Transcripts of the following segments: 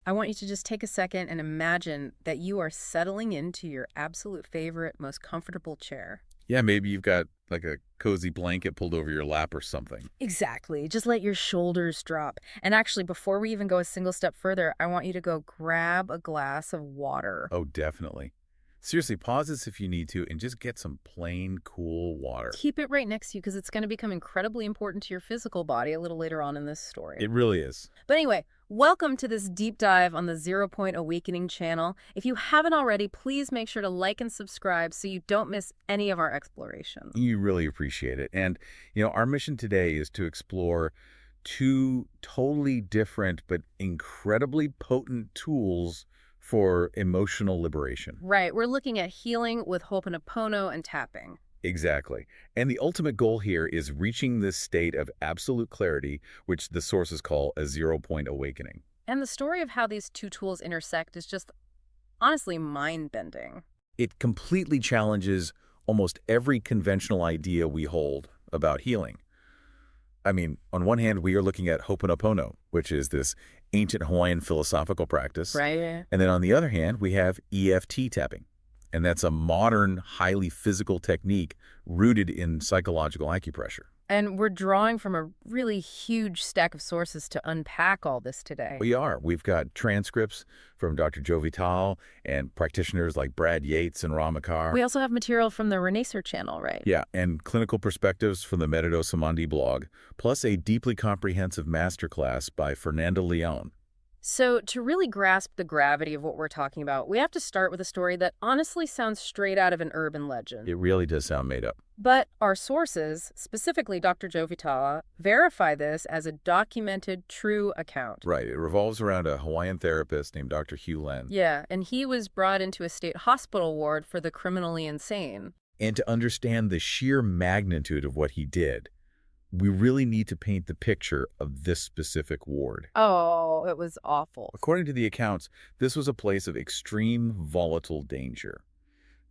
I want you to just take a second and imagine that you are settling into your absolute favorite, most comfortable chair. Yeah, maybe you've got like a cozy blanket pulled over your lap or something. Exactly. Just let your shoulders drop. And actually, before we even go a single step further, I want you to go grab a glass of water. Oh, definitely. Seriously, pause this if you need to and just get some plain, cool water. Keep it right next to you because it's going to become incredibly important to your physical body a little later on in this story. It really is. But anyway, welcome to this deep dive on the Zero Point Awakening channel. If you haven't already, please make sure to like and subscribe so you don't miss any of our explorations. You really appreciate it. And, our mission today is to explore two totally different but incredibly potent tools for emotional liberation. Right, we're looking at healing with Ho'oponopono and tapping. Exactly. And the ultimate goal here is reaching this state of absolute clarity, which the sources call a zero-point awakening. And the story of how these two tools intersect is just honestly mind-bending. It completely challenges almost every conventional idea we hold about healing. I mean, on one hand, we are looking at Ho'oponopono, which is this ancient Hawaiian philosophical practice. Right? And then on the other hand, we have EFT tapping. And that's a modern, highly physical technique rooted in psychological acupressure. And we're drawing from a really huge stack of sources to unpack all this today. We are. We've got transcripts from Dr. Joe Vital and practitioners like Brad Yates and Ramakar. We also have material from the Renaissance channel, right? Yeah, and clinical perspectives from the Merido Samandi blog, plus a deeply comprehensive masterclass by Fernanda Leon. So, to really grasp the gravity of what we're talking about, we have to start with a story that honestly sounds straight out of an urban legend. It really does sound made up. But our sources, specifically Dr. Joe Vitala, verify this as a documented, true account. Right. It revolves around a Hawaiian therapist named Dr. Hugh Len. Yeah, and he was brought into a state hospital ward for the criminally insane. And to understand the sheer magnitude of what he did, we really need to paint the picture of this specific ward. Oh, it was awful. According to the accounts, this was a place of extreme volatile danger.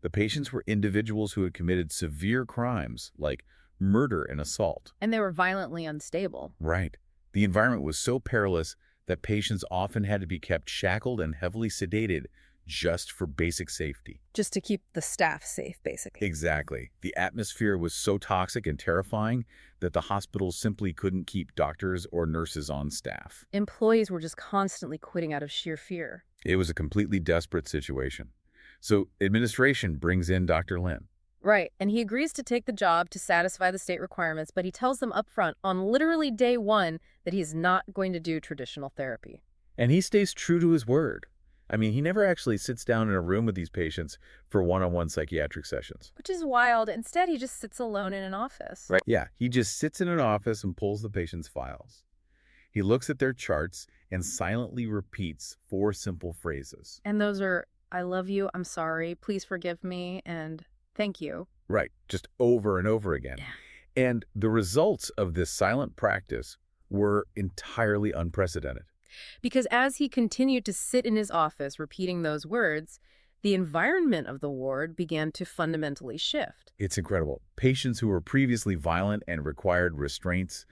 The patients were individuals who had committed severe crimes like murder and assault. And they were violently unstable. Right. The environment was so perilous that patients often had to be kept shackled and heavily sedated just for basic safety. Just to keep the staff safe, basically. Exactly. The atmosphere was so toxic and terrifying that the hospitals simply couldn't keep doctors or nurses on staff. Employees were just constantly quitting out of sheer fear. It was a completely desperate situation. So administration brings in Dr. Lin. Right, and he agrees to take the job to satisfy the state requirements, but he tells them up front on literally day one that he's not going to do traditional therapy. And he stays true to his word. I mean, he never actually sits down in a room with these patients for one-on-one psychiatric sessions. Which is wild. Instead, he just sits alone in an office. Right. Yeah, he just sits in an office and pulls the patient's files. He looks at their charts and silently repeats 4 simple phrases. And those are, I love you, I'm sorry, please forgive me, and thank you. Right, just over and over again. Yeah. And the results of this silent practice were entirely unprecedented. Because as he continued to sit in his office repeating those words, the environment of the ward began to fundamentally shift. It's incredible. Patients who were previously violent and required restraints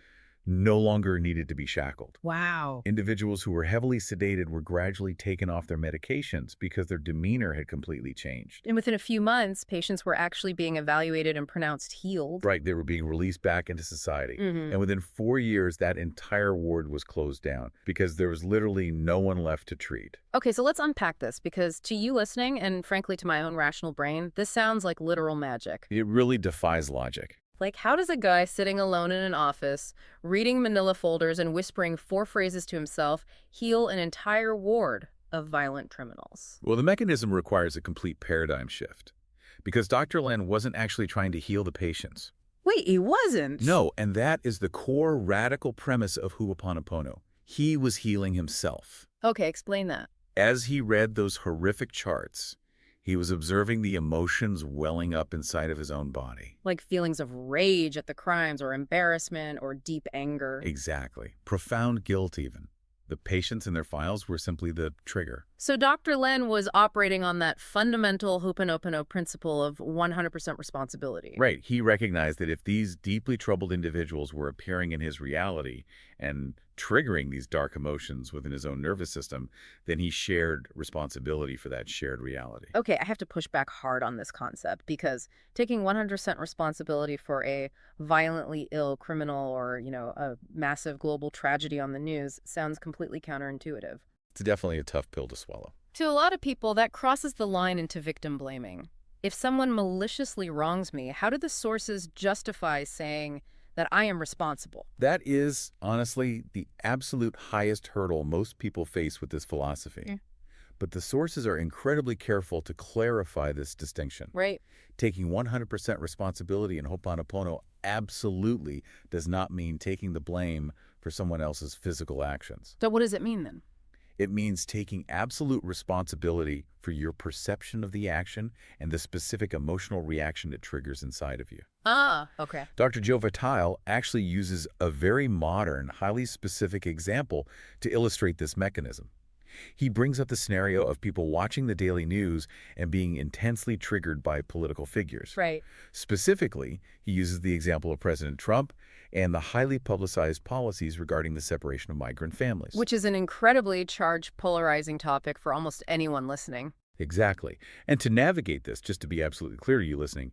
no longer needed to be shackled. Wow. Individuals who were heavily sedated were gradually taken off their medications because their demeanor had completely changed. And within a few months, patients were actually being evaluated and pronounced healed. Right, they were being released back into society. Mm-hmm. And within 4 years, that entire ward was closed down because there was literally no one left to treat. Okay, so let's unpack this because to you listening, and frankly to my own rational brain, this sounds like literal magic. It really defies logic. Like, how does a guy sitting alone in an office, reading manila folders and whispering 4 phrases to himself, heal an entire ward of violent criminals? Well, the mechanism requires a complete paradigm shift because Dr. Len wasn't actually trying to heal the patients. Wait, he wasn't? No, and that is the core radical premise of Ho'oponopono. He was healing himself. Okay, explain that. As he read those horrific charts, he was observing the emotions welling up inside of his own body. Like feelings of rage at the crimes or embarrassment or deep anger. Exactly. Profound guilt even. The patients and their files were simply the trigger. So Dr. Len was operating on that fundamental Ho'oponopono principle of 100% responsibility. Right. He recognized that if these deeply troubled individuals were appearing in his reality and triggering these dark emotions within his own nervous system, then he shared responsibility for that shared reality. Okay, I have to push back hard on this concept because taking 100% responsibility for a violently ill criminal or, a massive global tragedy on the news sounds completely counterintuitive. It's definitely a tough pill to swallow. To a lot of people, that crosses the line into victim blaming. If someone maliciously wrongs me, how do the sources justify saying that I am responsible? That is, honestly, the absolute highest hurdle most people face with this philosophy. Yeah. But the sources are incredibly careful to clarify this distinction. Right. Taking 100% responsibility in Ho'oponopono absolutely does not mean taking the blame for someone else's physical actions. So what does it mean then? It means taking absolute responsibility for your perception of the action and the specific emotional reaction it triggers inside of you. Ah, okay. Dr. Joe Vitale actually uses a very modern, highly specific example to illustrate this mechanism. He brings up the scenario of people watching the daily news and being intensely triggered by political figures. Right. Specifically, he uses the example of President Trump and the highly publicized policies regarding the separation of migrant families. Which is an incredibly charged, polarizing topic for almost anyone listening. Exactly. And to navigate this, just to be absolutely clear to you listening,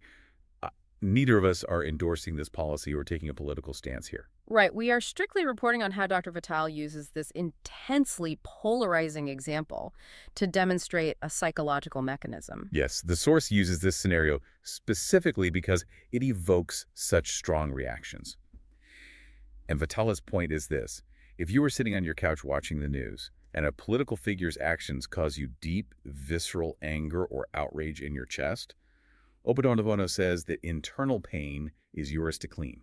neither of us are endorsing this policy or taking a political stance here. Right. We are strictly reporting on how Dr. Vitale uses this intensely polarizing example to demonstrate a psychological mechanism. Yes, the source uses this scenario specifically because it evokes such strong reactions. And Vitale's point is this: if you were sitting on your couch watching the news and a political figure's actions cause you deep, visceral anger or outrage in your chest, Ho'oponopono says that internal pain is yours to clean.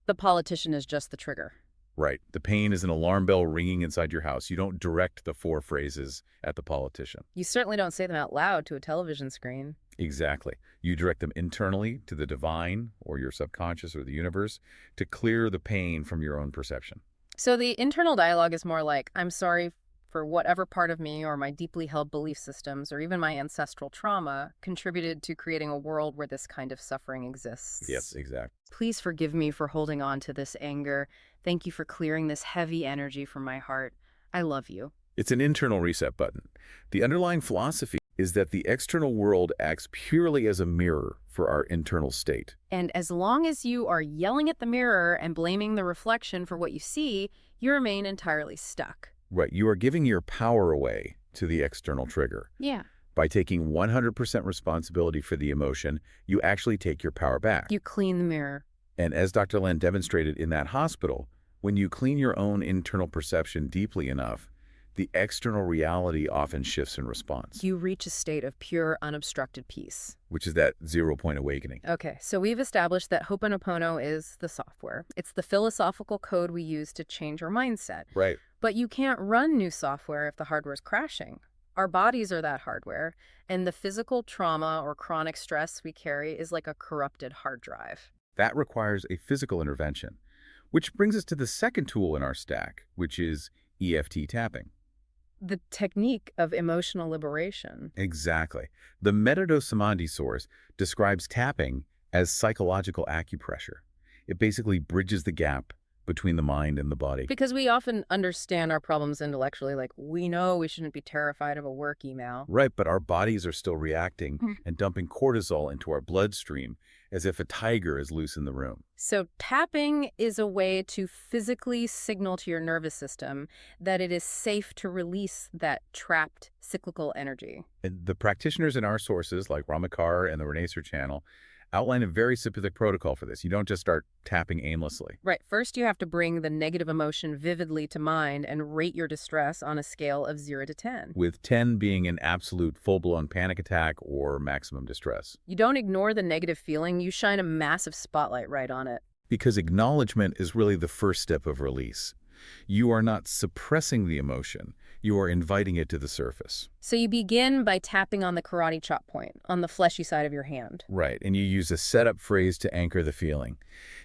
The politician is just the trigger. Right. The pain is an alarm bell ringing inside your house. You don't direct the 4 phrases at the politician. You certainly don't say them out loud to a television screen. Exactly. You direct them internally to the divine or your subconscious or the universe to clear the pain from your own perception. So the internal dialogue is more like, I'm sorry for whatever part of me or my deeply held belief systems or even my ancestral trauma contributed to creating a world where this kind of suffering exists. Yes, exactly. Please forgive me for holding on to this anger. Thank you for clearing this heavy energy from my heart. I love you. It's an internal reset button. The underlying philosophy is that the external world acts purely as a mirror for our internal state. And as long as you are yelling at the mirror and blaming the reflection for what you see, you remain entirely stuck. Right. You are giving your power away to the external trigger. Yeah. By taking 100% responsibility for the emotion, you actually take your power back. You clean the mirror. And as Dr. Len demonstrated in that hospital, when you clean your own internal perception deeply enough, the external reality often shifts in response. You reach a state of pure, unobstructed peace. Which is that 0-point awakening. Okay, so we've established that Ho'oponopono is the software. It's the philosophical code we use to change our mindset. Right. But you can't run new software if the hardware is crashing. Our bodies are that hardware, and the physical trauma or chronic stress we carry is like a corrupted hard drive. That requires a physical intervention, which brings us to the second tool in our stack, which is EFT tapping. The technique of emotional liberation. Exactly. The Metodo Samandi source describes tapping as psychological acupressure. It basically bridges the gap between the mind and the body. Because we often understand our problems intellectually, like we know we shouldn't be terrified of a work email. Right, but our bodies are still reacting and dumping cortisol into our bloodstream as if a tiger is loose in the room. So tapping is a way to physically signal to your nervous system that it is safe to release that trapped cyclical energy. And the practitioners in our sources, like Ramakar and the Renaissance channel, outline a very specific protocol for this. You don't just start tapping aimlessly. Right. First, you have to bring the negative emotion vividly to mind and rate your distress on a scale of 0 to 10. With 10 being an absolute full-blown panic attack or maximum distress. You don't ignore the negative feeling. You shine a massive spotlight right on it. Because acknowledgement is really the first step of release. You are not suppressing the emotion. You are inviting it to the surface. So you begin by tapping on the karate chop point, on the fleshy side of your hand. Right, and you use a setup phrase to anchor the feeling.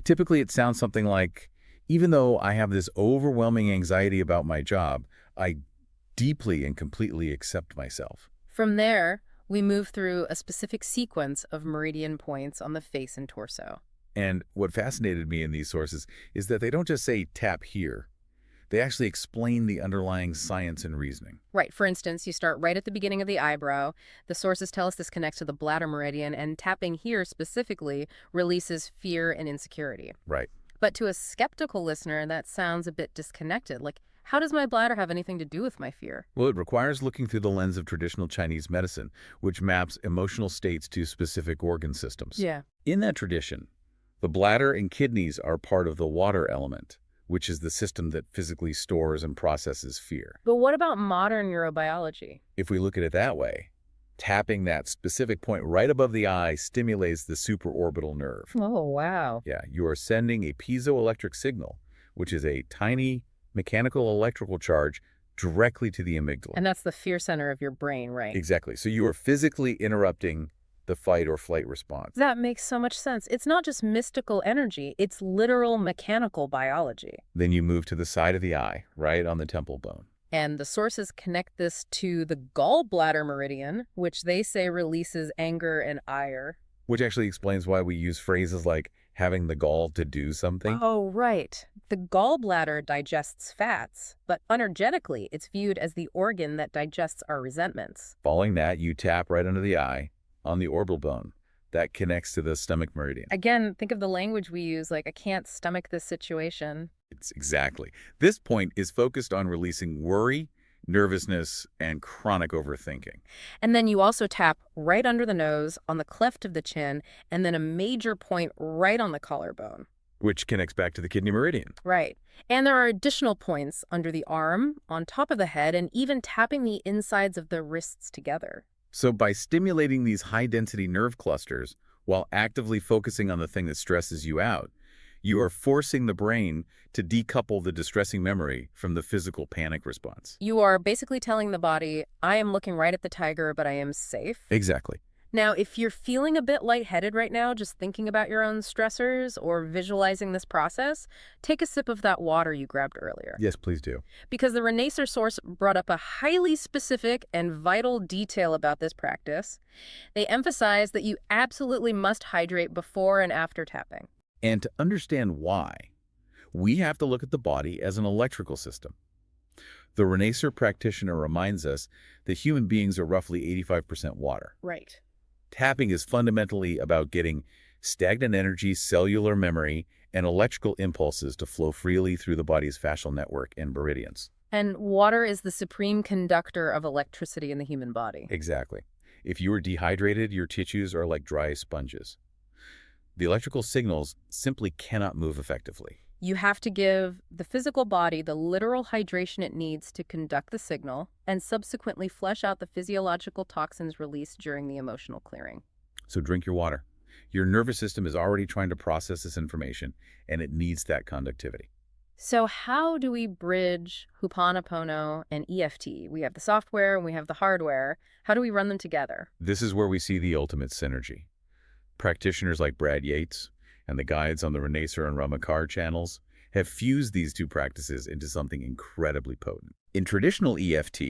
Typically, it sounds something like, even though I have this overwhelming anxiety about my job, I deeply and completely accept myself. From there, we move through a specific sequence of meridian points on the face and torso. And what fascinated me in these sources is that they don't just say tap here. They actually explain the underlying science and reasoning. Right. For instance, you start right at the beginning of the eyebrow. The sources tell us this connects to the bladder meridian, and tapping here specifically releases fear and insecurity. Right. But to a skeptical listener, that sounds a bit disconnected. Like, how does my bladder have anything to do with my fear? Well, it requires looking through the lens of traditional Chinese medicine, which maps emotional states to specific organ systems. Yeah. In that tradition, the bladder and kidneys are part of the water element, which is the system that physically stores and processes fear. But what about modern neurobiology? If we look at it that way, tapping that specific point right above the eye stimulates the supraorbital nerve. Oh, wow. Yeah, you are sending a piezoelectric signal, which is a tiny mechanical electrical charge directly to the amygdala. And that's the fear center of your brain, right? Exactly. So you are physically interrupting the fight or flight response. That makes so much sense. It's not just mystical energy, it's literal mechanical biology. Then you move to the side of the eye, right on the temple bone. And the sources connect this to the gallbladder meridian, which they say releases anger and ire. Which actually explains why we use phrases like having the gall to do something. Oh, right. The gallbladder digests fats, but energetically, it's viewed as the organ that digests our resentments. Following that, you tap right under the eye on the orbital bone that connects to the stomach meridian. Again, think of the language we use, like, I can't stomach this situation. It's exactly. This point is focused on releasing worry, nervousness, and chronic overthinking. And then you also tap right under the nose, on the cleft of the chin, and then a major point right on the collarbone. Which connects back to the kidney meridian. Right. And there are additional points under the arm, on top of the head, and even tapping the insides of the wrists together. So by stimulating these high-density nerve clusters while actively focusing on the thing that stresses you out, you are forcing the brain to decouple the distressing memory from the physical panic response. You are basically telling the body, I am looking right at the tiger, but I am safe. Exactly. Now, if you're feeling a bit lightheaded right now, just thinking about your own stressors or visualizing this process, take a sip of that water you grabbed earlier. Yes, please do. Because the Renaissance source brought up a highly specific and vital detail about this practice. They emphasize that you absolutely must hydrate before and after tapping. And to understand why, we have to look at the body as an electrical system. The Renaissance practitioner reminds us that human beings are roughly 85% water. Right. Tapping is fundamentally about getting stagnant energy, cellular memory, and electrical impulses to flow freely through the body's fascial network and meridians. And water is the supreme conductor of electricity in the human body. Exactly. If you are dehydrated, your tissues are like dry sponges. The electrical signals simply cannot move effectively. You have to give the physical body the literal hydration it needs to conduct the signal and subsequently flush out the physiological toxins released during the emotional clearing. So drink your water. Your nervous system is already trying to process this information, and it needs that conductivity. So how do we bridge Ho'oponopono and EFT? We have the software and we have the hardware. How do we run them together? This is where we see the ultimate synergy. Practitioners like Brad Yates and the guides on the Renaissance and Ramakar channels have fused these two practices into something incredibly potent. In traditional EFT,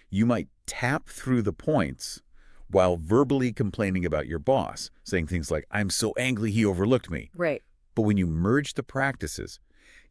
you might tap through the points while verbally complaining about your boss, saying things like, I'm so angry he overlooked me. Right. But when you merge the practices,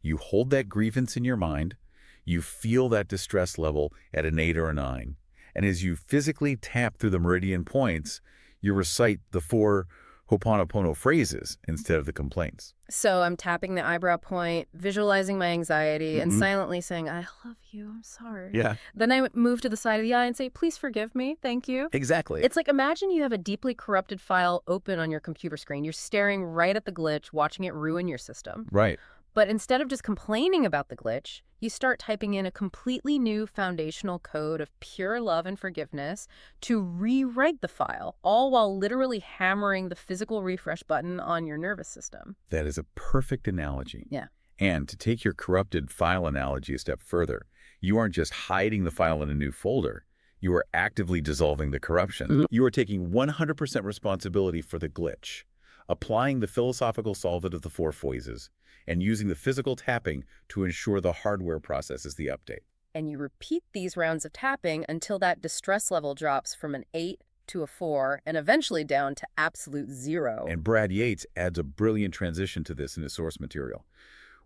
you hold that grievance in your mind, you feel that distress level at an 8 or a 9, and as you physically tap through the meridian points, you recite the 4 Ho'oponopono phrases instead of the complaints. So I'm tapping the eyebrow point, visualizing my anxiety, and silently saying, I love you, I'm sorry. Yeah. Then I move to the side of the eye and say, please forgive me, thank you. Exactly. It's like, imagine you have a deeply corrupted file open on your computer screen. You're staring right at the glitch, watching it ruin your system. Right. But instead of just complaining about the glitch, you start typing in a completely new foundational code of pure love and forgiveness to rewrite the file, all while literally hammering the physical refresh button on your nervous system. That is a perfect analogy. Yeah. And to take your corrupted file analogy a step further, you aren't just hiding the file in a new folder. You are actively dissolving the corruption. You are taking 100% responsibility for the glitch, applying the philosophical solvent of the 4 phrases, and using the physical tapping to ensure the hardware processes the update. And you repeat these rounds of tapping until that distress level drops from an 8 to a 4 and eventually down to absolute 0. And Brad Yates adds a brilliant transition to this in his source material.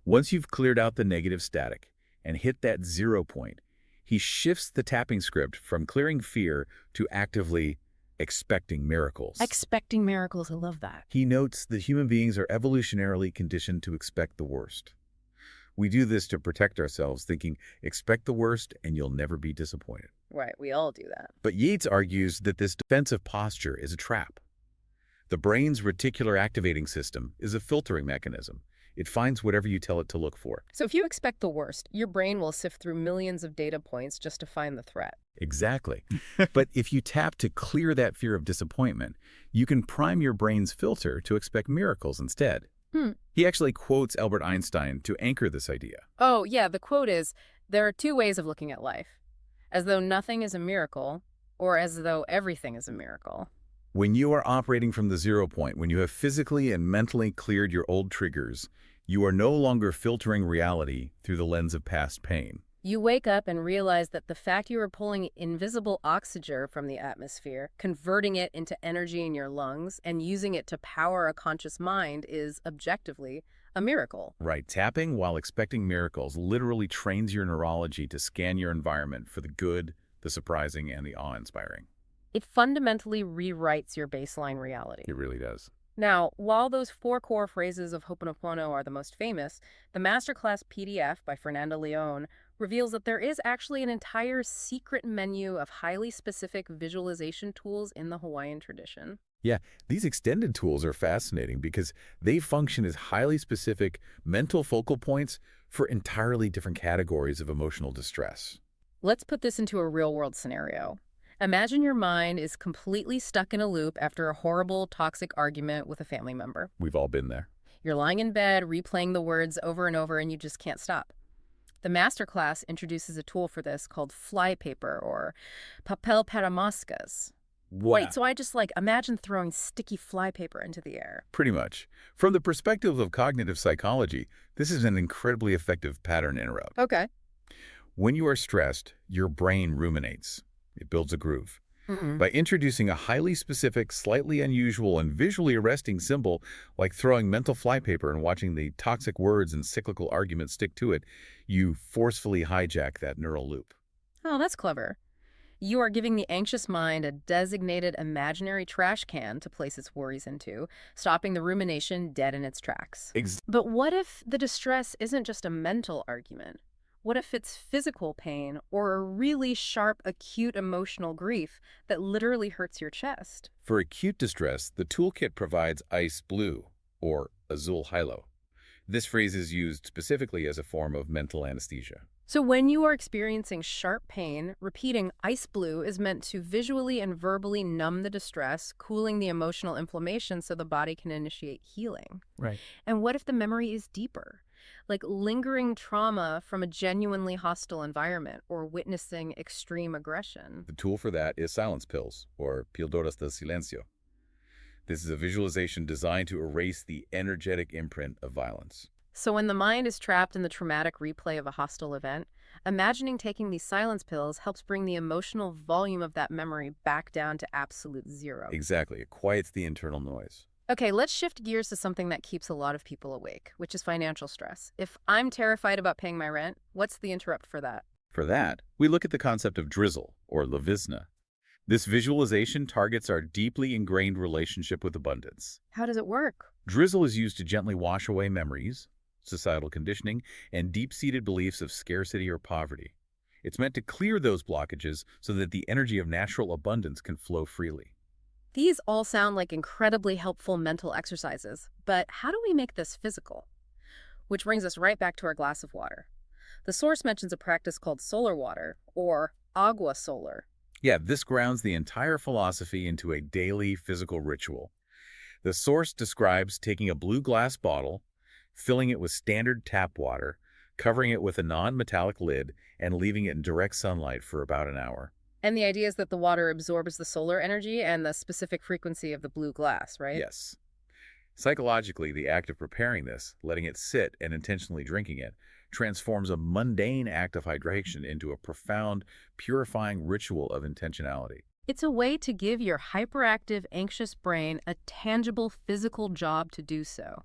Once you've cleared out the negative static and hit that 0 point, he shifts the tapping script from clearing fear to actively expecting miracles. Expecting miracles, I love that. He notes that human beings are evolutionarily conditioned to expect the worst. We do this to protect ourselves, thinking, expect the worst and you'll never be disappointed. Right, we all do that. But Yates argues that this defensive posture is a trap. The brain's reticular activating system is a filtering mechanism. It finds whatever you tell it to look for. So if you expect the worst, your brain will sift through millions of data points just to find the threat. Exactly. But if you tap to clear that fear of disappointment, you can prime your brain's filter to expect miracles instead. He actually quotes Albert Einstein to anchor this idea. Oh, yeah, the quote is, there are two ways of looking at life. As though nothing is a miracle, or as though everything is a miracle. When you are operating from the 0 point, when you have physically and mentally cleared your old triggers, you are no longer filtering reality through the lens of past pain. You wake up and realize that the fact you are pulling invisible oxygen from the atmosphere, converting it into energy in your lungs, and using it to power a conscious mind is, objectively, a miracle. Right. Tapping while expecting miracles literally trains your neurology to scan your environment for the good, the surprising, and the awe-inspiring. It fundamentally rewrites your baseline reality. It really does. Now, while those 4 core phrases of Ho'oponopono are the most famous, the Masterclass PDF by Fernanda Leon reveals that there is actually an entire secret menu of highly specific visualization tools in the Hawaiian tradition. Yeah, these extended tools are fascinating because they function as highly specific mental focal points for entirely different categories of emotional distress. Let's put this into a real-world scenario. Imagine your mind is completely stuck in a loop after a horrible, toxic argument with a family member. We've all been there. You're lying in bed, replaying the words over and over, and you just can't stop. The Masterclass introduces a tool for this called flypaper, or papel para moscas. Wait, so I just imagine throwing sticky flypaper into the air. Pretty much. From the perspective of cognitive psychology, this is an incredibly effective pattern interrupt. Okay. When you are stressed, your brain ruminates. It builds a groove. Mm-mm. By introducing a highly specific, slightly unusual, and visually arresting symbol, like throwing mental flypaper and watching the toxic words and cyclical arguments stick to it, you forcefully hijack that neural loop. Oh, that's clever. You are giving the anxious mind a designated imaginary trash can to place its worries into, stopping the rumination dead in its tracks. But what if the distress isn't just a mental argument? What if it's physical pain or a really sharp, acute emotional grief that literally hurts your chest? For acute distress, the toolkit provides ice blue, or azul hilo. This phrase is used specifically as a form of mental anesthesia. So when you are experiencing sharp pain, repeating ice blue is meant to visually and verbally numb the distress, cooling the emotional inflammation so the body can initiate healing. Right. And what if the memory is deeper? Like lingering trauma from a genuinely hostile environment or witnessing extreme aggression. The tool for that is silence pills, or píldoras del silencio. This is a visualization designed to erase the energetic imprint of violence. So when the mind is trapped in the traumatic replay of a hostile event, imagining taking these silence pills helps bring the emotional volume of that memory back down to absolute zero. Exactly. It quiets the internal noise. Okay, let's shift gears to something that keeps a lot of people awake, which is financial stress. If I'm terrified about paying my rent, what's the interrupt for that? For that, we look at the concept of drizzle, or levisna. This visualization targets our deeply ingrained relationship with abundance. How does it work? Drizzle is used to gently wash away memories, societal conditioning, and deep-seated beliefs of scarcity or poverty. It's meant to clear those blockages so that the energy of natural abundance can flow freely. These all sound like incredibly helpful mental exercises, but how do we make this physical? Which brings us right back to our glass of water. The source mentions a practice called solar water, or agua solar. Yeah, this grounds the entire philosophy into a daily physical ritual. The source describes taking a blue glass bottle, filling it with standard tap water, covering it with a non-metallic lid, and leaving it in direct sunlight for about an hour. And the idea is that the water absorbs the solar energy and the specific frequency of the blue glass, right? Yes. Psychologically, the act of preparing this, letting it sit, and intentionally drinking it, transforms a mundane act of hydration into a profound, purifying ritual of intentionality. It's a way to give your hyperactive, anxious brain a tangible physical job to do so.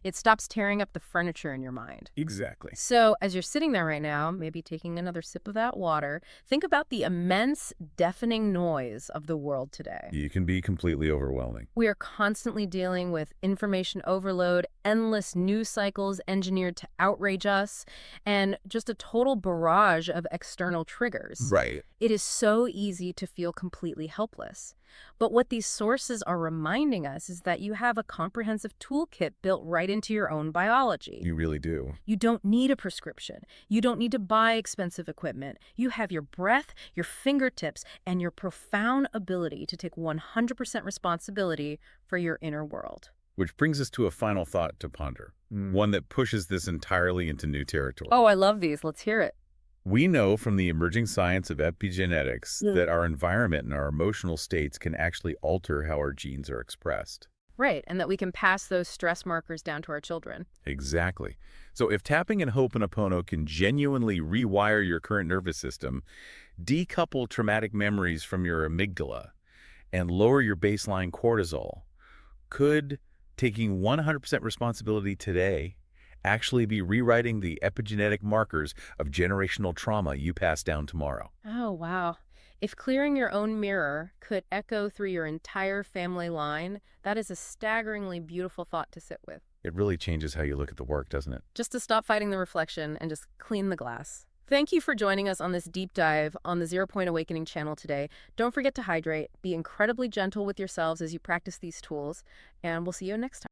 It stops tearing up the furniture in your mind. Exactly. So, as you're sitting there right now, maybe taking another sip of that water, think about the immense, deafening noise of the world today. You can be completely overwhelming. We are constantly dealing with information overload, endless news cycles engineered to outrage us, and just a total barrage of external triggers. Right. It is so easy to feel completely helpless. But what these sources are reminding us is that you have a comprehensive toolkit built right into your own biology. You really do. You don't need a prescription. You don't need to buy expensive equipment. You have your breath, your fingertips, and your profound ability to take 100% responsibility for your inner world. Which brings us to a final thought to ponder, one that pushes this entirely into new territory. Oh, I love these. Let's hear it. We know from the emerging science of epigenetics Mm. that our environment and our emotional states can actually alter how our genes are expressed. Right, and that we can pass those stress markers down to our children. Exactly. So if tapping in Ho'oponopono can genuinely rewire your current nervous system, decouple traumatic memories from your amygdala, and lower your baseline cortisol, could taking 100% responsibility today actually be rewriting the epigenetic markers of generational trauma you pass down tomorrow? Oh, wow. If clearing your own mirror could echo through your entire family line, that is a staggeringly beautiful thought to sit with. It really changes how you look at the work, doesn't it? Just to stop fighting the reflection and just clean the glass. Thank you for joining us on this deep dive on the Zero Point Awakening channel today. Don't forget to hydrate, be incredibly gentle with yourselves as you practice these tools, and we'll see you next time.